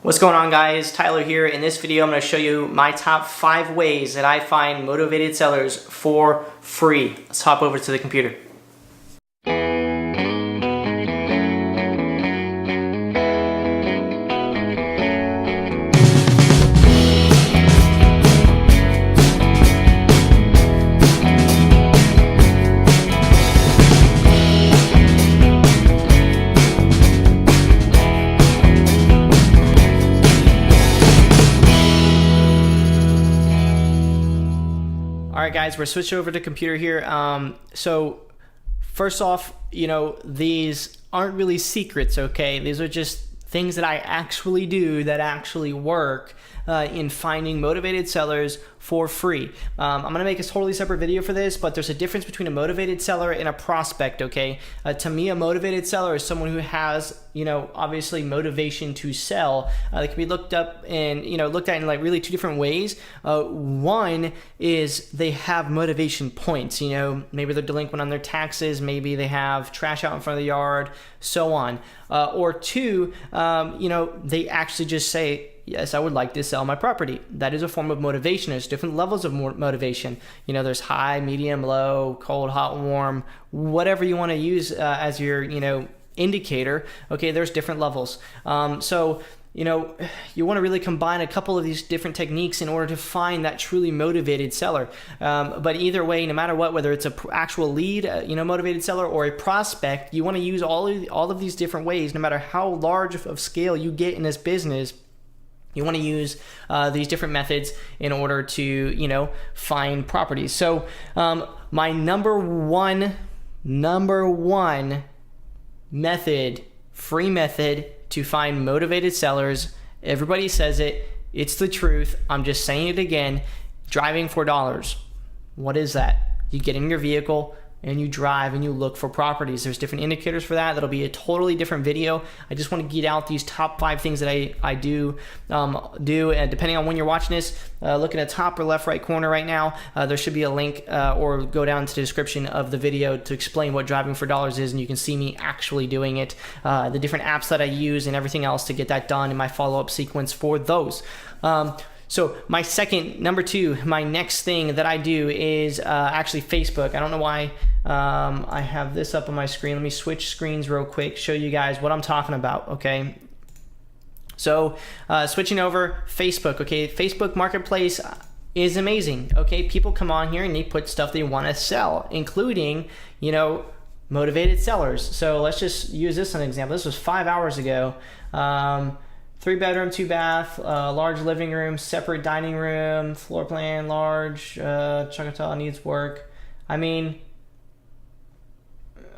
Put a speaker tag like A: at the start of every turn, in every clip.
A: What's going on, guys? Tyler here. In this video, I'm going to show you my top 5 ways that I find motivated sellers for free. Let's hop over to the computer. Alright guys, we're switching over to computer here. So first off, these aren't really secrets, okay? These are just things that I actually do that actually work in finding motivated sellers for free. I'm gonna make a totally separate video for this, but there's a difference between a motivated seller and a prospect, okay? To me, a motivated seller is someone who has, obviously motivation to sell. They can be looked up and, looked at in like really 2 different ways. One is they have motivation points, maybe they're delinquent on their taxes, maybe they have trash out in front of the yard, so on. Or 2, they actually just say, yes, I would like to sell my property. That is a form of motivation. There's different levels of motivation. There's high, medium, low, cold, hot, warm, whatever you want to use as your, indicator. Okay, there's different levels. So you want to really combine a couple of these different techniques in order to find that truly motivated seller. But either way, no matter what, whether it's an actual lead, motivated seller, or a prospect, you want to use all of these different ways. No matter how large of scale you get in this business, you want to use these different methods in order to, find properties. So my number one method, free method to find motivated sellers, everybody says it, it's the truth, I'm just saying it again, driving for dollars. What is that? You get in your vehicle and you drive and you look for properties. There's different indicators for that. That'll be a totally different video. I just want to get out these top 5 things that I do. And depending on when you're watching this, look in the top or left right corner right now. There should be a link or go down to the description of the video to explain what driving for dollars is, and you can see me actually doing it, the different apps that I use and everything else to get that done, and my follow-up sequence for those. So my number 2, my next thing that I do is actually Facebook. I don't know why I have this up on my screen. Let me switch screens real quick, show you guys what I'm talking about, okay? So switching over, Facebook, okay? Facebook Marketplace is amazing, okay? People come on here and they put stuff they want to sell, including, motivated sellers. So let's just use this as an example. This was 5 hours ago. 3-bedroom, 2-bath, large living room, separate dining room, floor plan, large, Choctaw needs work. I mean,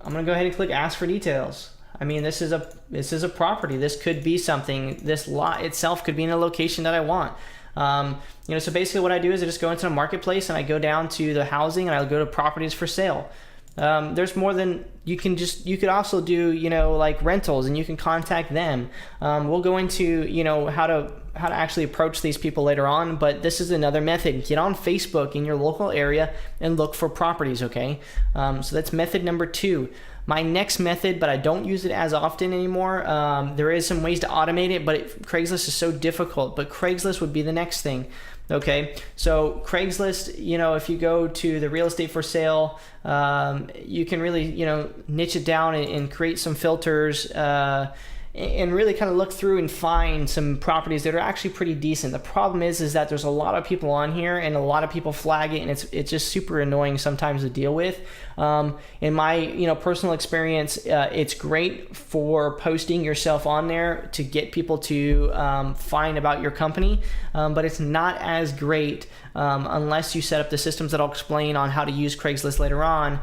A: I'm gonna go ahead and click ask for details. I mean, this is a property. This could be something. This lot itself could be in a location that I want. So basically what I do is I just go into the marketplace and I go down to the housing and I'll go to properties for sale. There's more than you could also do, like rentals, and you can contact them. We'll go into, how to actually approach these people later on, but this is another method. Get on Facebook in your local area and look for properties, okay? So that's method number 2. My next method, but I don't use it as often anymore. There is some ways to automate it, but Craigslist is so difficult, but Craigslist would be the next thing. Okay, so Craigslist, if you go to the real estate for sale, you can really, niche it down and create some filters and really kind of look through and find some properties that are actually pretty decent. The problem is that there's a lot of people on here and a lot of people flag it, and it's just super annoying sometimes to deal with. In my personal experience, it's great for posting yourself on there to get people to find about your company, but it's not as great unless you set up the systems that I'll explain on how to use Craigslist later on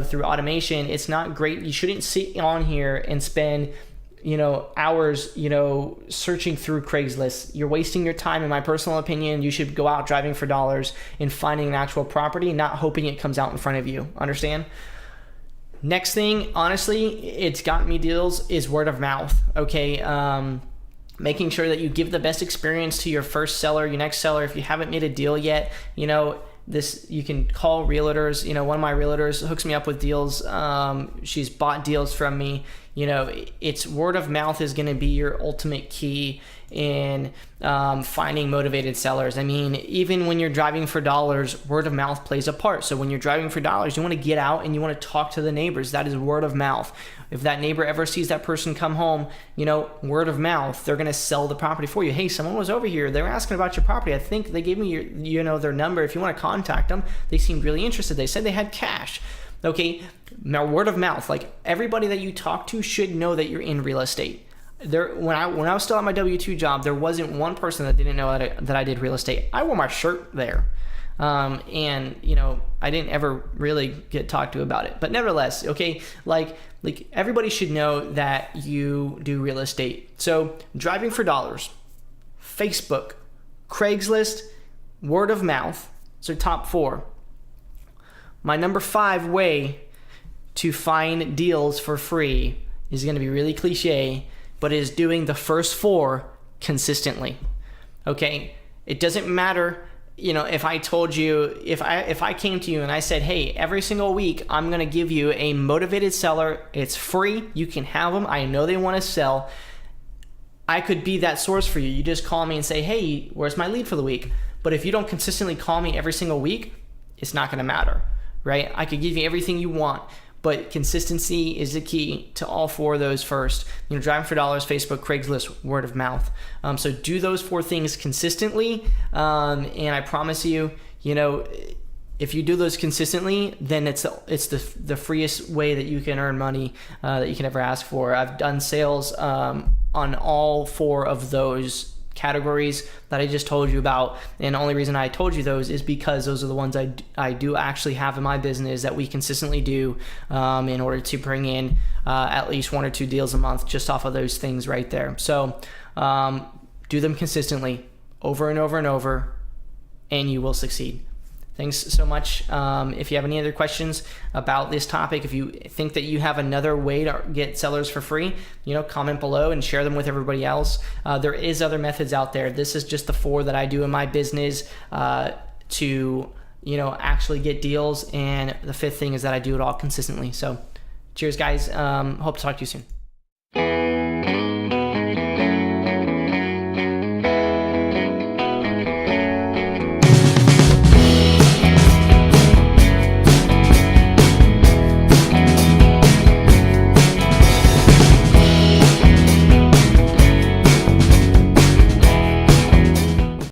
A: through automation. It's not great. You shouldn't sit on here and spend hours, searching through Craigslist. You're wasting your time, in my personal opinion. You should go out driving for dollars and finding an actual property, not hoping it comes out in front of you. Understand? Next thing, honestly, it's gotten me deals is word of mouth, okay? Making sure that you give the best experience to your first seller, your next seller. If you haven't made a deal yet, you can call realtors. One of my realtors hooks me up with deals. She's bought deals from me. it's word of mouth is going to be your ultimate key in finding motivated sellers. I mean, even when you're driving for dollars, word of mouth plays a part. So when you're driving for dollars, you want to get out and you want to talk to the neighbors. That is word of mouth. If that neighbor ever sees that person come home, word of mouth, they're going to sell the property for you. Hey, someone was over here. They were asking about your property. I think they gave me their number. If you want to contact them, they seemed really interested. They said they had cash. Okay, now word of mouth, like everybody that you talk to should know that you're in real estate. When I was still at my W-2 job, there wasn't one person that didn't know that I did real estate. I wore my shirt there. And I didn't ever really get talked to about it, but nevertheless, okay, like everybody should know that you do real estate. So driving for dollars, Facebook, Craigslist, word of mouth. So top 4. My number 5 way to find deals for free is going to be really cliche, but is doing the first 4 consistently. Okay, it doesn't matter. If I told you, if I came to you and I said, hey, every single week I'm going to give you a motivated seller. It's free. You can have them. I know they want to sell. I could be that source for you. You just call me and say, hey, where's my lead for the week? But if you don't consistently call me every single week, it's not going to matter, right? I could give you everything you want, but consistency is the key to all 4 of those first. Driving for dollars, Facebook, Craigslist, word of mouth. So do those 4 things consistently, and I promise you, if you do those consistently, then it's the freest way that you can earn money that you can ever ask for. I've done sales on all 4 of those categories that I just told you about, and the only reason I told you those is because those are the ones I do actually have in my business that we consistently do in order to bring in at least 1 or 2 deals a month just off of those things right there. So do them consistently over and over and over, and you will succeed. Thanks so much. If you have any other questions about this topic, if you think that you have another way to get sellers for free, comment below and share them with everybody else. There is other methods out there. This is just the 4 that I do in my business to actually get deals. And the 5th thing is that I do it all consistently. So cheers, guys. Hope to talk to you soon.